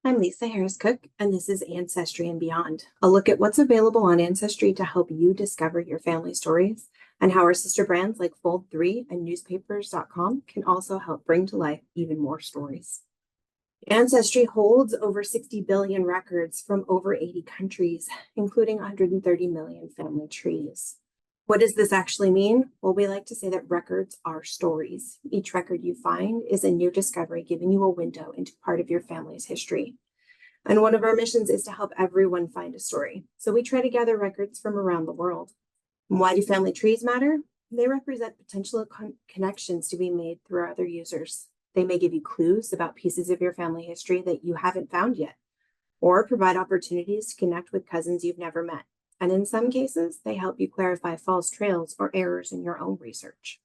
I'm Lisa Harris Cook, and this is Ancestry and Beyond, a look at what's available on Ancestry to help you discover your family stories, and how our sister brands like Fold3 and newspapers.com can also help bring to life even more stories. Ancestry holds over 60 billion records from over 80 countries, including 130 million family trees. What does this actually mean? Well, we like to say that records are stories. Each record you find is a new discovery, giving you a window into part of your family's history. And one of our missions is to help everyone find a story. So we try to gather records from around the world. And why do family trees matter? They represent potential connections to be made through other users. They may give you clues about pieces of your family history that you haven't found yet, or provide opportunities to connect with cousins you've never met. And in some cases, they help you clarify false trails or errors in your own research.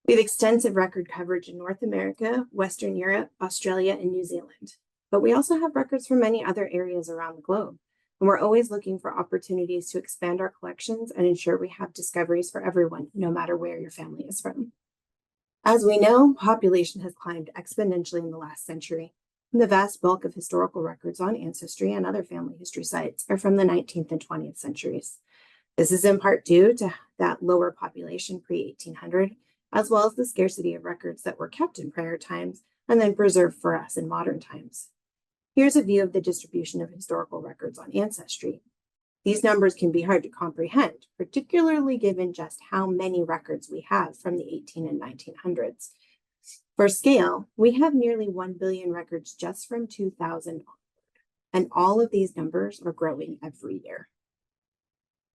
We have extensive record coverage in North America, Western Europe, Australia, and New Zealand. But we also have records from many other areas around the globe. And we're always looking for opportunities to expand our collections and ensure we have discoveries for everyone, no matter where your family is from. As we know, population has climbed exponentially in the last century. And the vast bulk of historical records on Ancestry and other family history sites are from the 19th and 20th centuries. This is in part due to that lower population pre-1800, as well as the scarcity of records that were kept in prior times and then preserved for us in modern times. Here's a view of the distribution of historical records on Ancestry. These numbers can be hard to comprehend, particularly given just how many records we have from the 18 and 1900s. For scale, we have nearly 1 billion records just from 2000 onward, and all of these numbers are growing every year.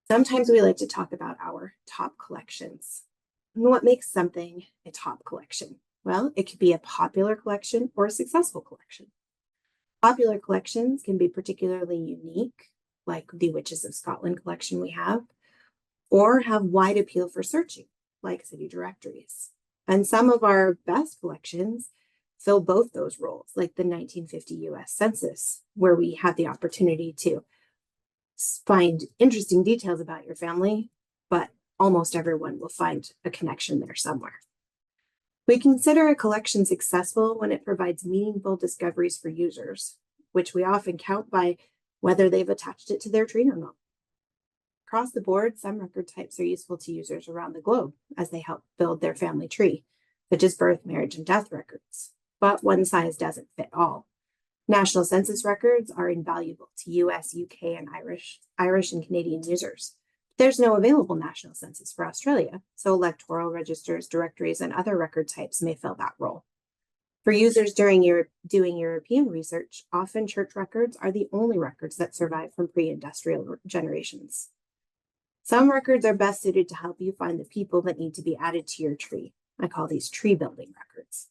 Sometimes we like to talk about our top collections. What makes something a top collection? Well, it could be a popular collection or a successful collection. Popular collections can be particularly unique, like the Witches of Scotland collection we have, or have wide appeal for searching, like city directories. And some of our best collections fill both those roles, like the 1950 US Census, where we have the opportunity to find interesting details about your family, but almost everyone will find a connection there somewhere. We consider a collection successful when it provides meaningful discoveries for users, which we often count by whether they've attached it to their tree or not. Across the board, some record types are useful to users around the globe as they help build their family tree, such as birth, marriage, and death records. But one size doesn't fit all. National census records are invaluable to US, UK, and Irish and Canadian users. There's no available national census for Australia, so electoral registers, directories, and other record types may fill that role. For users doing European research, often church records are the only records that survive from pre-industrial generations. Some records are best suited to help you find the people that need to be added to your tree. I call these tree building records.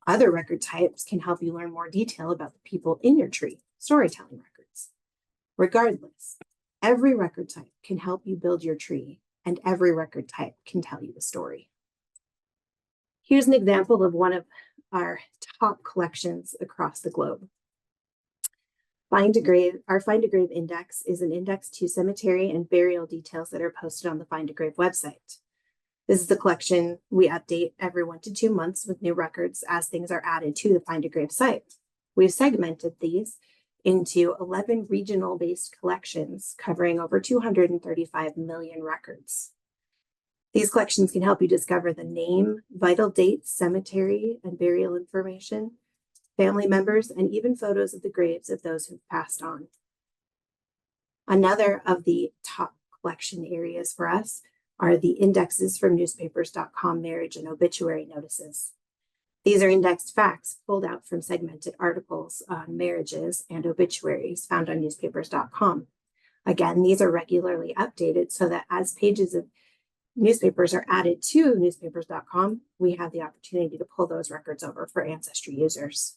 Other record types can help you learn more detail about the people in your tree, storytelling records. Regardless, every record type can help you build your tree, and every record type can tell you a story. Here's an example of one of our top collections across the globe. Our Find a Grave Index is an index to cemetery and burial details that are posted on the Find a Grave website. This is the collection we update every 1 to 2 months with new records as things are added to the Find a Grave site. We've segmented these into 11 regional-based collections covering over 235 million records. These collections can help you discover the name, vital dates, cemetery and burial information, family members, and even photos of the graves of those who've passed on. Another of the top collection areas for us are the indexes from newspapers.com marriage and obituary notices. These are indexed facts pulled out from segmented articles on marriages and obituaries found on newspapers.com. Again, these are regularly updated so that as pages of newspapers are added to newspapers.com, we have the opportunity to pull those records over for Ancestry users.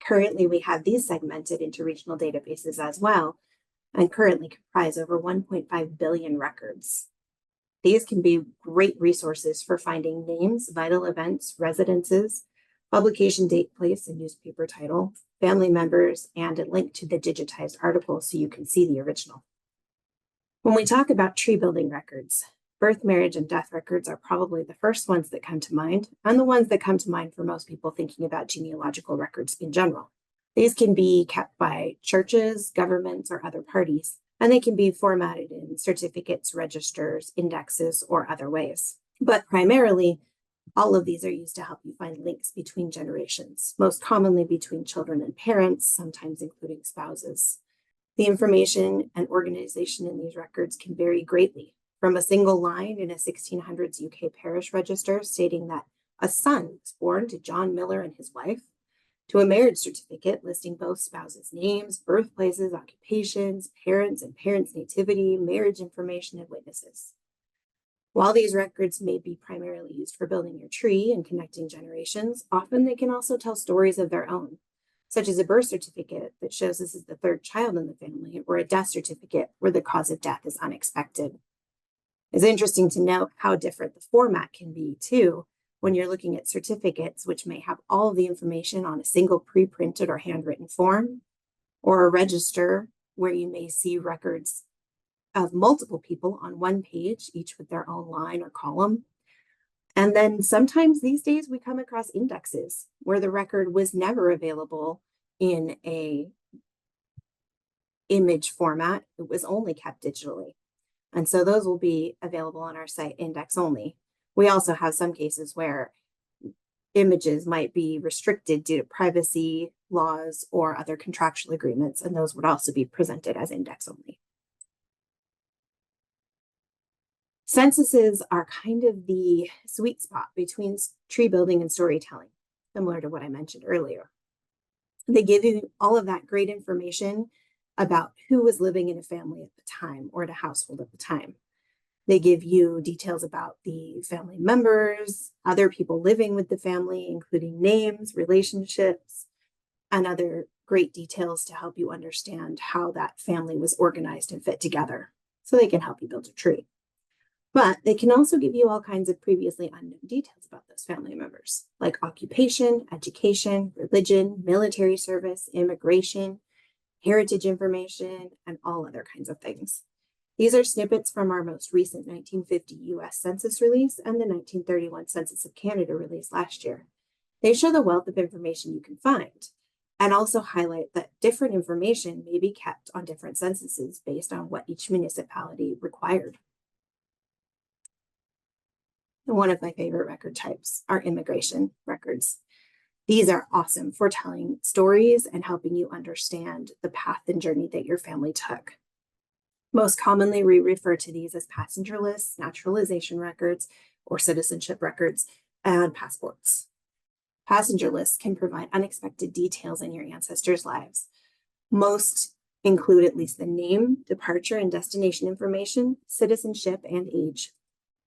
Currently, we have these segmented into regional databases as well, and currently comprise over 1.5 billion records. These can be great resources for finding names, vital events, residences, publication date, place, and newspaper title, family members, and a link to the digitized article so you can see the original. When we talk about tree building records, birth, marriage, and death records are probably the first ones that come to mind, and the ones that come to mind for most people thinking about genealogical records in general. These can be kept by churches, governments, or other parties, and they can be formatted in certificates, registers, indexes, or other ways. But primarily, all of these are used to help you find links between generations, most commonly between children and parents, sometimes including spouses. The information and organization in these records can vary greatly, from a single line in a 1600s UK parish register stating that a son was born to John Miller and his wife, to a marriage certificate listing both spouses' names, birthplaces, occupations, parents and parents' nativity, marriage information, and witnesses. While these records may be primarily used for building your tree and connecting generations, often they can also tell stories of their own, such as a birth certificate that shows this is the third child in the family, or a death certificate where the cause of death is unexpected. It's interesting to note how different the format can be, too, when you're looking at certificates, which may have all of the information on a single pre-printed or handwritten form, or a register where you may see records of multiple people on one page, each with their own line or column. And then sometimes these days we come across indexes where the record was never available in a image format. It was only kept digitally. And so those will be available on our site index only. We also have some cases where images might be restricted due to privacy laws or other contractual agreements, and those would also be presented as index only. Censuses are kind of the sweet spot between tree building and storytelling, similar to what I mentioned earlier. They give you all of that great information about who was living in a family at the time or at a household at the time. They give you details about the family members, other people living with the family, including names, relationships, and other great details to help you understand how that family was organized and fit together, so they can help you build a tree. But they can also give you all kinds of previously unknown details about those family members, like occupation, education, religion, military service, immigration, heritage information, and all other kinds of things. These are snippets from our most recent 1950 US Census release and the 1931 Census of Canada release last year. They show the wealth of information you can find and also highlight that different information may be kept on different censuses based on what each municipality required. One of my favorite record types are immigration records. These are awesome for telling stories and helping you understand the path and journey that your family took. Most commonly, we refer to these as passenger lists, naturalization records, or citizenship records, and passports. Passenger lists can provide unexpected details in your ancestors' lives. Most include at least the name, departure, and destination information, citizenship, and age.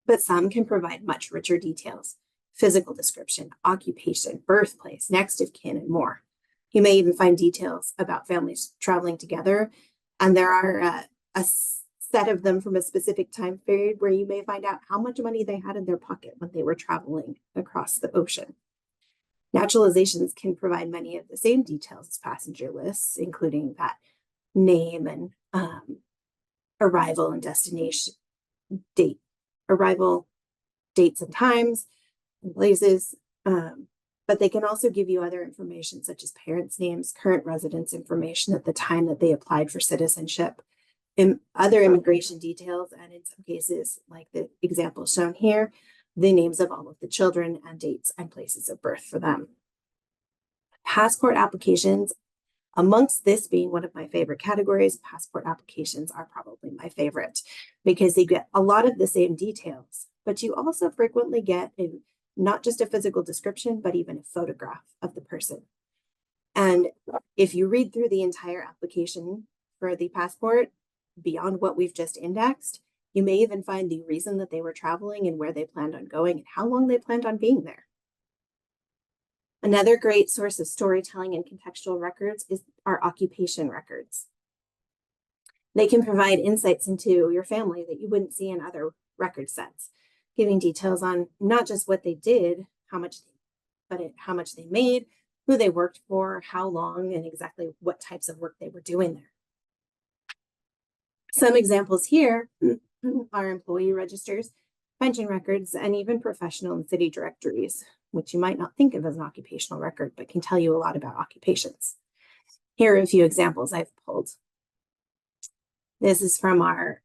But some can provide much richer details: physical description, occupation, birthplace, next of kin, and more. You may even find details about families traveling together, and there are a set of them from a specific time period where you may find out how much money they had in their pocket when they were traveling across the ocean. Naturalizations can provide many of the same details as passenger lists, including that name and arrival and destination date. Arrival, dates and times, and places, but they can also give you other information such as parents' names, current residence information at the time that they applied for citizenship, and other immigration details, and in some cases, like the example shown here, the names of all of the children and dates and places of birth for them. Passport applications, amongst this being one of my favorite categories, passport applications are probably my favorite because they get a lot of the same details, but you also frequently get not just a physical description, but even a photograph of the person. And if you read through the entire application for the passport, beyond what we've just indexed, you may even find the reason that they were traveling and where they planned on going and how long they planned on being there. Another great source of storytelling and contextual records is our occupation records. They can provide insights into your family that you wouldn't see in other record sets, giving details on not just what they did, how much they made, who they worked for, how long, and exactly what types of work they were doing there. Some examples here are employee registers, pension records, and even professional and city directories, which you might not think of as an occupational record, but can tell you a lot about occupations. Here are a few examples I've pulled. This is from our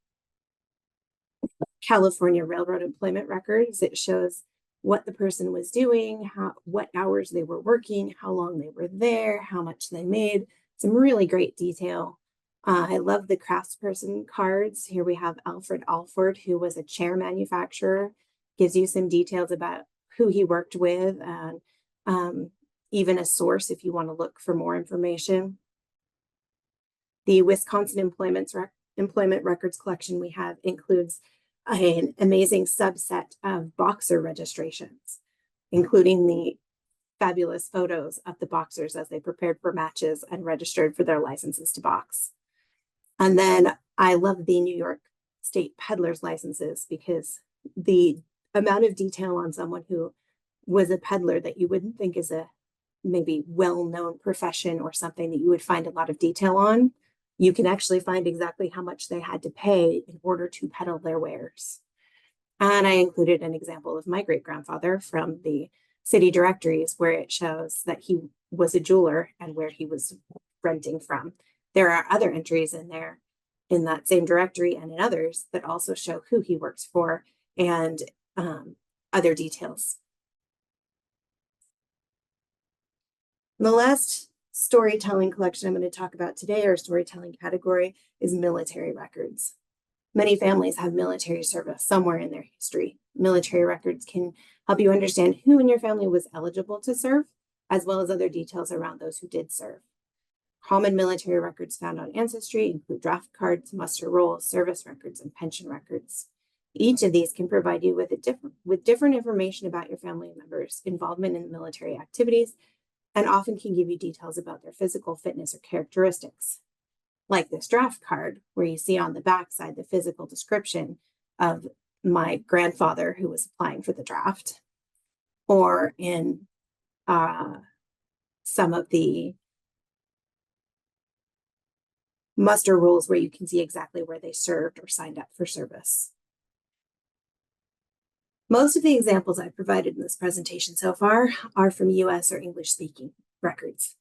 California Railroad employment records. It shows what the person was doing, what hours they were working, how long they were there, how much they made. Some really great detail. I love the craftsperson cards. Here we have Alfred Alford, who was a chair manufacturer, gives you some details about who he worked with and even a source if you want to look for more information. The Wisconsin employment records collection we have includes an amazing subset of boxer registrations, including the fabulous photos of the boxers as they prepared for matches and registered for their licenses to box. And then I love the New York State peddler's licenses because the amount of detail on someone who was a peddler that you wouldn't think is a maybe well-known profession or something that you would find a lot of detail on, you can actually find exactly how much they had to pay in order to peddle their wares. And I included an example of my great-grandfather from the city directories where it shows that he was a jeweler and where he was renting from. There are other entries in there in that same directory and in others that also show who he works for and other details. The last storytelling collection I'm going to talk about today, or storytelling category, is military records. Many families have military service somewhere in their history. Military records can help you understand who in your family was eligible to serve, as well as other details around those who did serve. Common military records found on Ancestry include draft cards, muster rolls, service records, and pension records. Each of these can provide you with different information about your family members' involvement in military activities, and often can give you details about their physical fitness or characteristics. Like this draft card, where you see on the back side the physical description of my grandfather who was applying for the draft, or in some of the muster rolls where you can see exactly where they served or signed up for service. Most of the examples I've provided in this presentation so far are from US or English speaking records.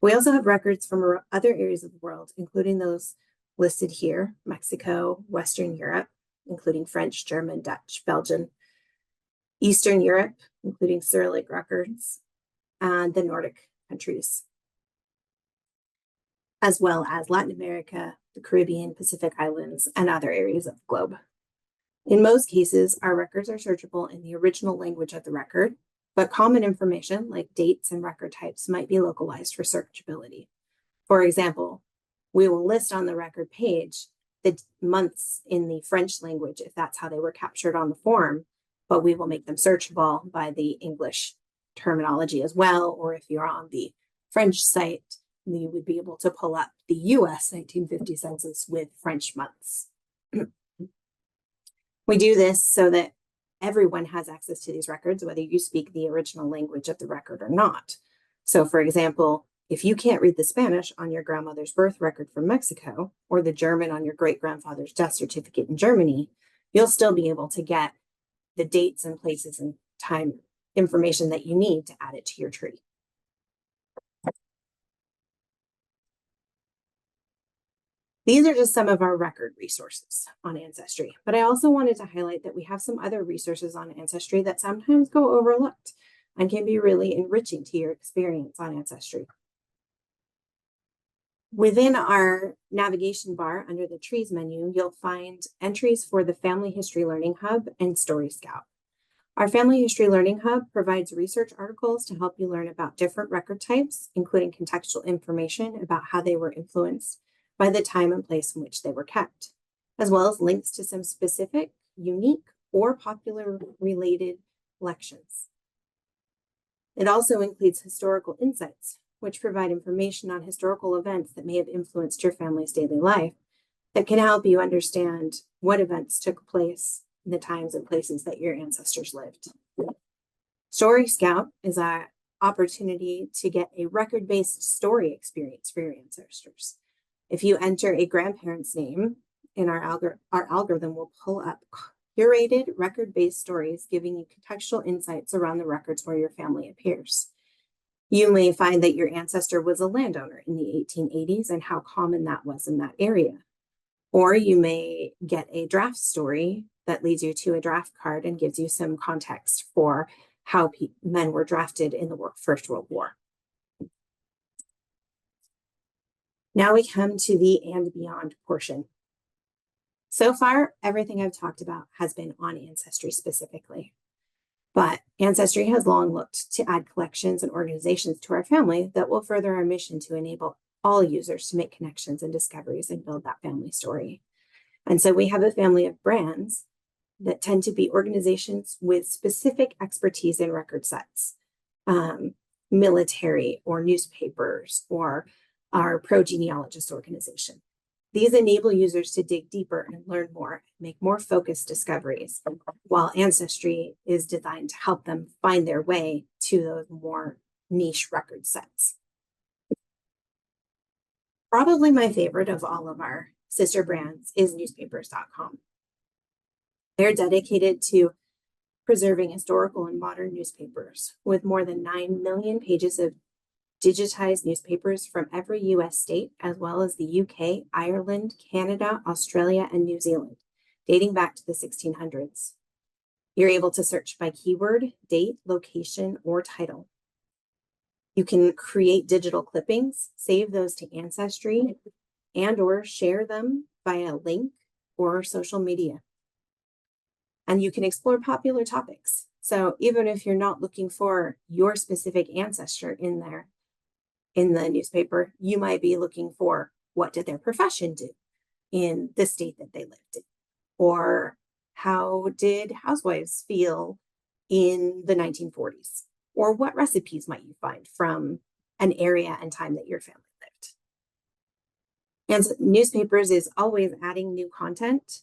We also have records from other areas of the world, including those listed here: Mexico, Western Europe, including French, German, Dutch, Belgian, Eastern Europe, including Cyrillic records, and the Nordic countries, as well as Latin America, the Caribbean, Pacific Islands, and other areas of the globe. In most cases, our records are searchable in the original language of the record, but common information like dates and record types might be localized for searchability. For example, we will list on the record page the months in the French language if that's how they were captured on the form, but we will make them searchable by the English terminology as well. Or if you're on the French site, you would be able to pull up the US 1950 census with French months. We do this so that everyone has access to these records, whether you speak the original language of the record or not. So, for example, if you can't read the Spanish on your grandmother's birth record from Mexico, or the German on your great-grandfather's death certificate in Germany, you'll still be able to get the dates and places and time information that you need to add it to your tree. These are just some of our record resources on Ancestry, but I also wanted to highlight that we have some other resources on Ancestry that sometimes go overlooked and can be really enriching to your experience on Ancestry. Within our navigation bar under the Trees menu, you'll find entries for the Family History Learning Hub and Story Scout. Our Family History Learning Hub provides research articles to help you learn about different record types, including contextual information about how they were influenced by the time and place in which they were kept, as well as links to some specific, unique, or popular related collections. It also includes historical insights, which provide information on historical events that may have influenced your family's daily life that can help you understand what events took place in the times and places that your ancestors lived. Story Scout is an opportunity to get a record-based story experience for your ancestors. If you enter a grandparent's name in our algorithm will pull up curated record-based stories, giving you contextual insights around the records where your family appears. You may find that your ancestor was a landowner in the 1880s and how common that was in that area. Or you may get a draft story that leads you to a draft card and gives you some context for how men were drafted in the First World War. Now we come to the and beyond portion. So far, everything I've talked about has been on Ancestry specifically. But Ancestry has long looked to add collections and organizations to our family that will further our mission to enable all users to make connections and discoveries and build that family story. And so we have a family of brands that tend to be organizations with specific expertise in record sets, military or newspapers or our pro-genealogist organization. These enable users to dig deeper and learn more, make more focused discoveries, while Ancestry is designed to help them find their way to those more niche record sets. Probably my favorite of all of our sister brands is newspapers.com. They're dedicated to preserving historical and modern newspapers with more than 9 million pages of digitized newspapers from every US state, as well as the UK, Ireland, Canada, Australia, and New Zealand, dating back to the 1600s. You're able to search by keyword, date, location, or title. You can create digital clippings, save those to Ancestry, and or share them via link or social media. And you can explore popular topics. So even if you're not looking for your specific ancestor in there, in the newspaper, you might be looking for what did their profession do in the state that they lived in, or how did housewives feel in the 1940s, or what recipes might you find from an area and time that your family lived. And newspapers is always adding new content.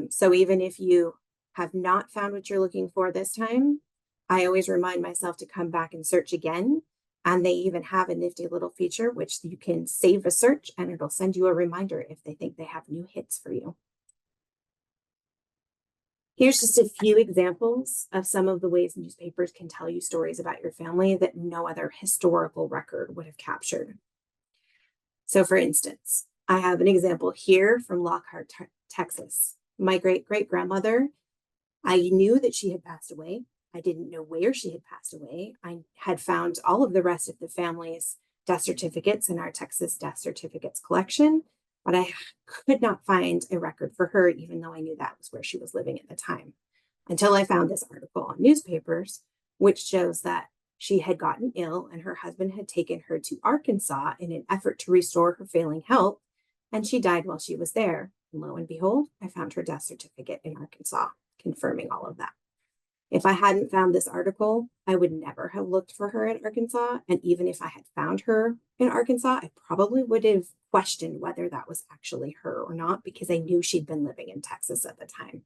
So even if you have not found what you're looking for this time, I always remind myself to come back and search again. And they even have a nifty little feature, which you can save a search and it'll send you a reminder if they think they have new hits for you. Here's just a few examples of some of the ways newspapers can tell you stories about your family that no other historical record would have captured. So for instance, I have an example here from Lockhart, Texas. My great-great-grandmother, I knew that she had passed away. I didn't know where she had passed away. I had found all of the rest of the family's death certificates in our Texas death certificates collection, but I could not find a record for her, even though I knew that was where she was living at the time, until I found this article on newspapers, which shows that she had gotten ill and her husband had taken her to Arkansas in an effort to restore her failing health, and she died while she was there. And lo and behold, I found her death certificate in Arkansas, confirming all of that. If I hadn't found this article, I would never have looked for her in Arkansas. And even if I had found her in Arkansas, I probably would have questioned whether that was actually her or not, because I knew she'd been living in Texas at the time.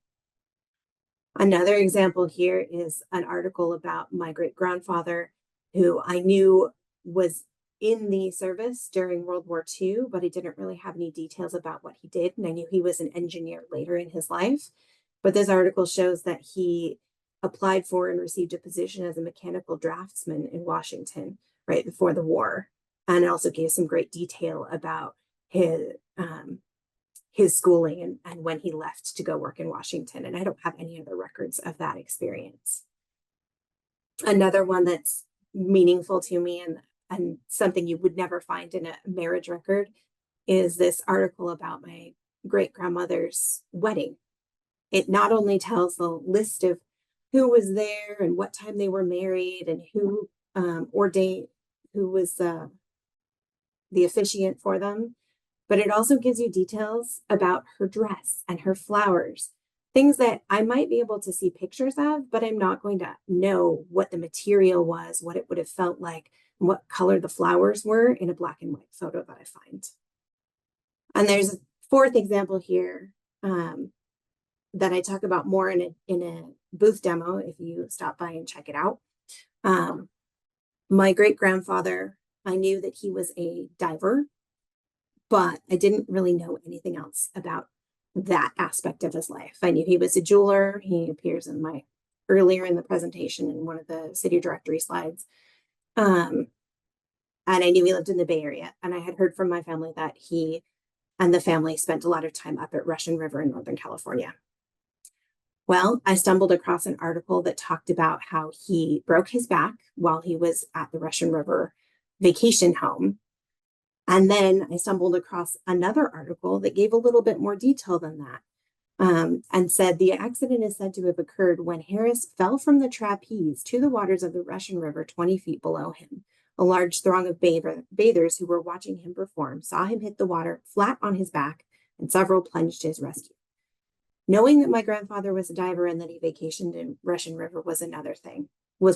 Another example here is an article about my great-grandfather, who I knew was in the service during World War II, but I didn't really have any details about what he did. And I knew he was an engineer later in his life. But this article shows that he applied for and received a position as a mechanical draftsman in Washington right before the war. And it also gave some great detail about his schooling and when he left to go work in Washington. And I don't have any other records of that experience. Another one that's meaningful to me and something you would never find in a marriage record is this article about my great-grandmother's wedding. It not only tells the list of who was there and what time they were married and who ordained, who was the officiant for them, but it also gives you details about her dress and her flowers, things that I might be able to see pictures of, but I'm not going to know what the material was, what it would have felt like, and what color the flowers were in a black and white photo that I find. And there's a fourth example here that I talk about more in a booth demo if you stop by and check it out. My great-grandfather, I knew that he was a diver, but I didn't really know anything else about that aspect of his life. I knew he was a jeweler. He appears earlier in the presentation in one of the city directory slides. And I knew he lived in the Bay Area. And I had heard from my family that he and the family spent a lot of time up at Russian River in Northern California. Well, I stumbled across an article that talked about how he broke his back while he was at the Russian River vacation home. And then I stumbled across another article that gave a little bit more detail than that, and said the accident is said to have occurred when Harris fell from the trapeze to the waters of the Russian River 20 feet below him. A large throng of bathers who were watching him perform saw him hit the water flat on his back, and several plunged to his rescue. Knowing that my grandfather was a diver and that he vacationed in Russian River was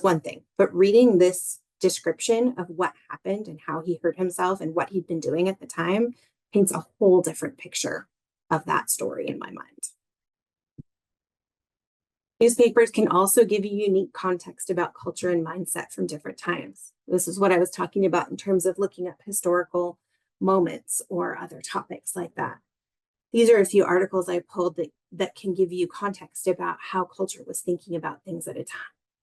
one thing. But reading this description of what happened and how he hurt himself and what he'd been doing at the time paints a whole different picture of that story in my mind. Newspapers can also give you unique context about culture and mindset from different times. This is what I was talking about in terms of looking up historical moments or other topics like that. These are a few articles I pulled that can give you context about how culture was thinking about things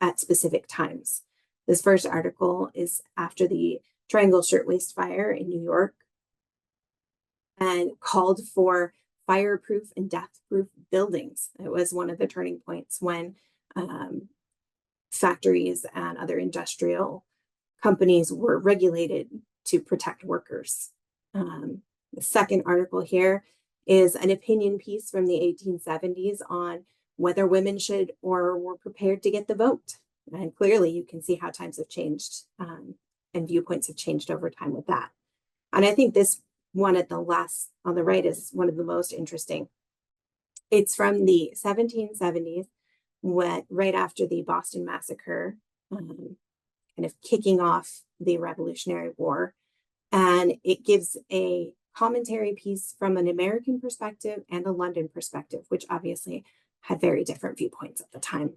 at specific times. This first article is after the Triangle Shirtwaist Fire in New York and called for fireproof and death-proof buildings. It was one of the turning points when factories and other industrial companies were regulated to protect workers. The second article here is an opinion piece from the 1870s on whether women should or were prepared to get the vote. And clearly you can see how times have changed and viewpoints have changed over time with that. And I think this one at the last on the right is one of the most interesting. It's from the 1770s, right after the Boston Massacre, kind of kicking off the Revolutionary War. And it gives a commentary piece from an American perspective and a London perspective, which obviously had very different viewpoints at the time.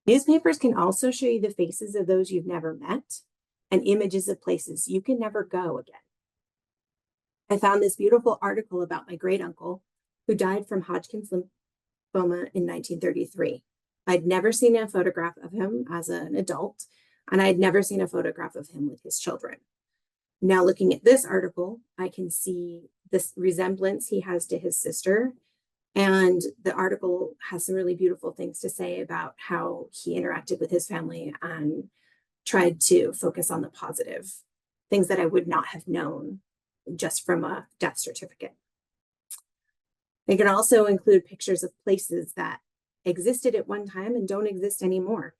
Newspapers can also show you the faces of those you've never met and images of places you can never go again. I found this beautiful article about my great uncle who died from Hodgkin's lymphoma in 1933. I'd never seen a photograph of him as an adult, and I'd never seen a photograph of him with his children. Now, looking at this article, I can see this resemblance he has to his sister. And the article has some really beautiful things to say about how he interacted with his family and tried to focus on the positive things that I would not have known just from a death certificate. They can also include pictures of places that existed at one time and don't exist anymore.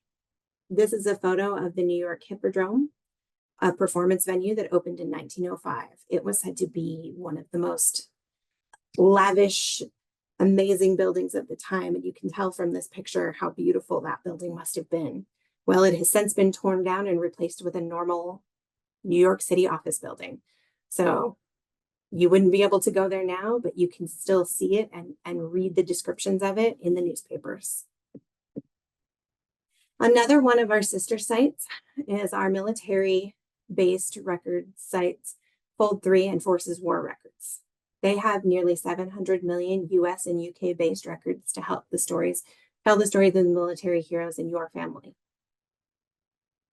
This is a photo of the New York Hippodrome, a performance venue that opened in 1905. It was said to be one of the most lavish, amazing buildings of the time. And you can tell from this picture how beautiful that building must have been. Well, it has since been torn down and replaced with a normal New York City office building. So you wouldn't be able to go there now, but you can still see it and read the descriptions of it in the newspapers. Another one of our sister sites is our military-based record sites, Fold 3 and Forces War Records. They have nearly 700 million US and UK-based records to tell the stories of the military heroes in your family.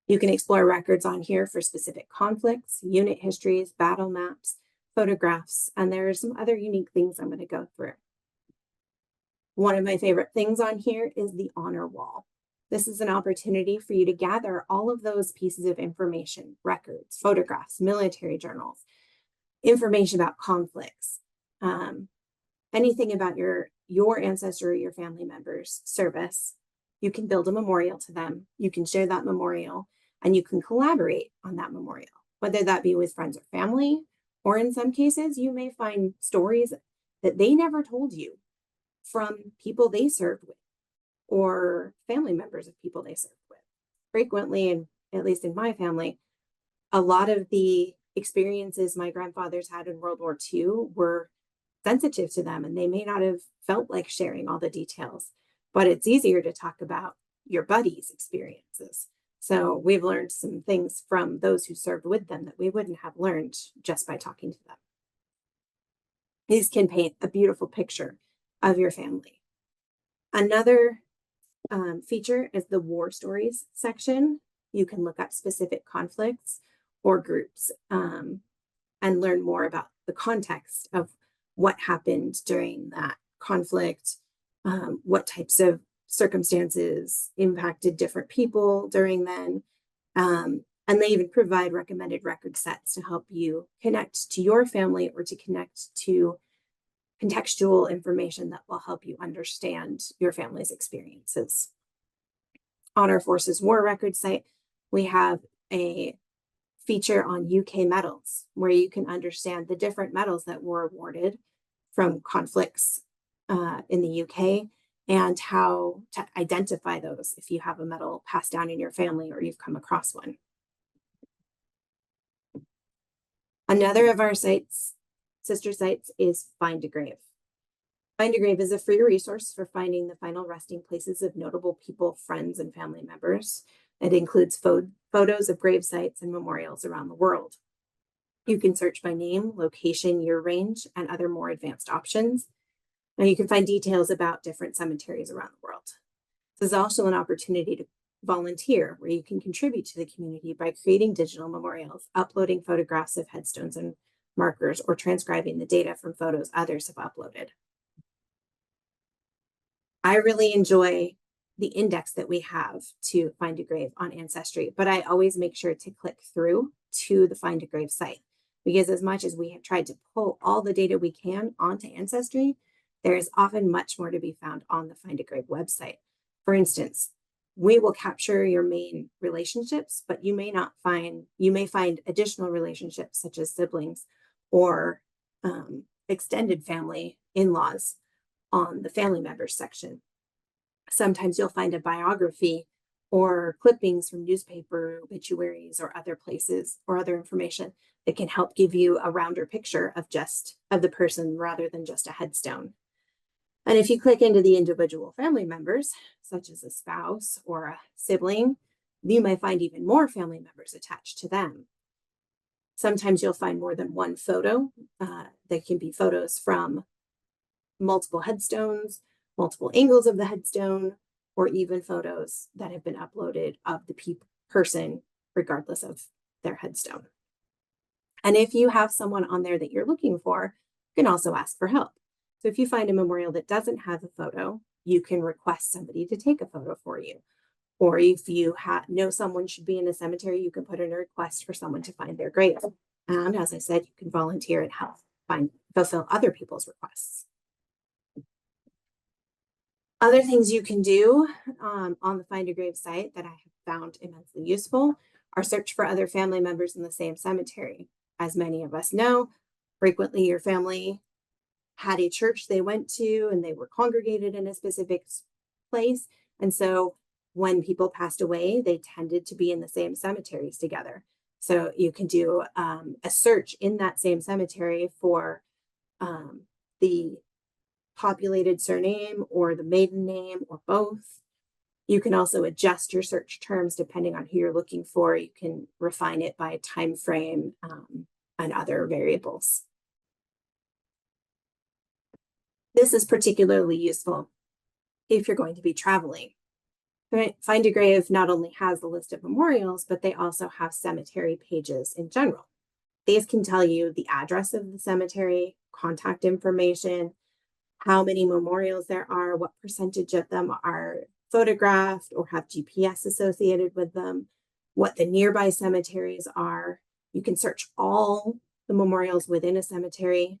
You can explore records on here for specific conflicts, unit histories, battle maps, photographs, and there are some other unique things I'm going to go through. One of my favorite things on here is the honor wall. This is an opportunity for you to gather all of those pieces of information, records, photographs, military journals, information about conflicts, anything about your ancestor or your family members' service. You can build a memorial to them. You can share that memorial and you can collaborate on that memorial, whether that be with friends or family, or in some cases, you may find stories that they never told you from people they served with or family members of people they served with. Frequently, and at least in my family, a lot of the experiences my grandfathers had in World War II were sensitive to them, and they may not have felt like sharing all the details, but it's easier to talk about your buddies' experiences. So we've learned some things from those who served with them that we wouldn't have learned just by talking to them. These can paint a beautiful picture of your family. Another feature is the war stories section. You can look up specific conflicts or groups and learn more about the context of what happened during that conflict, what types of circumstances impacted different people during then. And they even provide recommended record sets to help you connect to your family or to connect to contextual information that will help you understand your family's experiences. On our Forces War Record site, we have a feature on UK medals where you can understand the different medals that were awarded from conflicts in the UK and how to identify those if you have a medal passed down in your family or you've come across one. Another of our sites, sister sites, is Find a Grave. Find a Grave is a free resource for finding the final resting places of notable people, friends, and family members. It includes photos of grave sites and memorials around the world. You can search by name, location, year range, and other more advanced options. And you can find details about different cemeteries around the world. This is also an opportunity to volunteer, where you can contribute to the community by creating digital memorials, uploading photographs of headstones and markers, or transcribing the data from photos others have uploaded. I really enjoy the index that we have to Find a Grave on Ancestry, but I always make sure to click through to the Find a Grave site, because as much as we have tried to pull all the data we can onto Ancestry, there is often much more to be found on the Find a Grave website. For instance, we will capture your main relationships, but you may find additional relationships such as siblings or extended family, in-laws on the family members section. Sometimes you'll find a biography or clippings from newspaper obituaries or other places or other information that can help give you a rounder picture of the person rather than just a headstone. And if you click into the individual family members, such as a spouse or a sibling, you may find even more family members attached to them. Sometimes you'll find more than one photo. There can be photos from multiple headstones, multiple angles of the headstone, or even photos that have been uploaded of the person regardless of their headstone. And if you have someone on there that you're looking for, you can also ask for help. So if you find a memorial that doesn't have a photo, you can request somebody to take a photo for you. Or if you know someone should be in a cemetery, you can put in a request for someone to find their grave. And as I said, you can volunteer and help fulfill other people's requests. Other things you can do on the Find a Grave site that I have found immensely useful are search for other family members in the same cemetery. As many of us know, frequently your family had a church they went to and they were congregated in a specific place. And so when people passed away, they tended to be in the same cemeteries together. So you can do a search in that same cemetery for the populated surname or the maiden name or both. You can also adjust your search terms depending on who you're looking for. You can refine it by time frame and other variables. This is particularly useful if you're going to be traveling. Find a Grave not only has the list of memorials, but they also have cemetery pages in general. These can tell you the address of the cemetery, contact information, how many memorials there are, what percentage of them are photographed or have GPS associated with them, what the nearby cemeteries are. You can search all the memorials within a cemetery,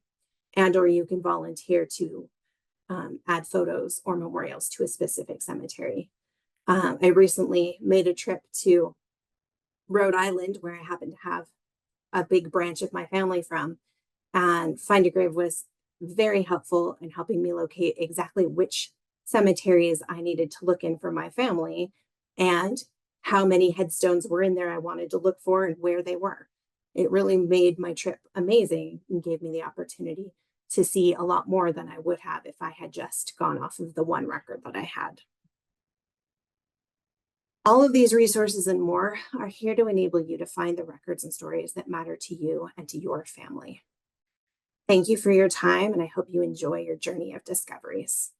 or you can volunteer to add photos or memorials to a specific cemetery. I recently made a trip to Rhode Island, where I happen to have a big branch of my family from, and Find a Grave was very helpful in helping me locate exactly which cemeteries I needed to look in for my family and how many headstones were in there I wanted to look for and where they were. It really made my trip amazing and gave me the opportunity to see a lot more than I would have if I had just gone off of the one record that I had. All of these resources and more are here to enable you to find the records and stories that matter to you and to your family. Thank you for your time, and I hope you enjoy your journey of discoveries.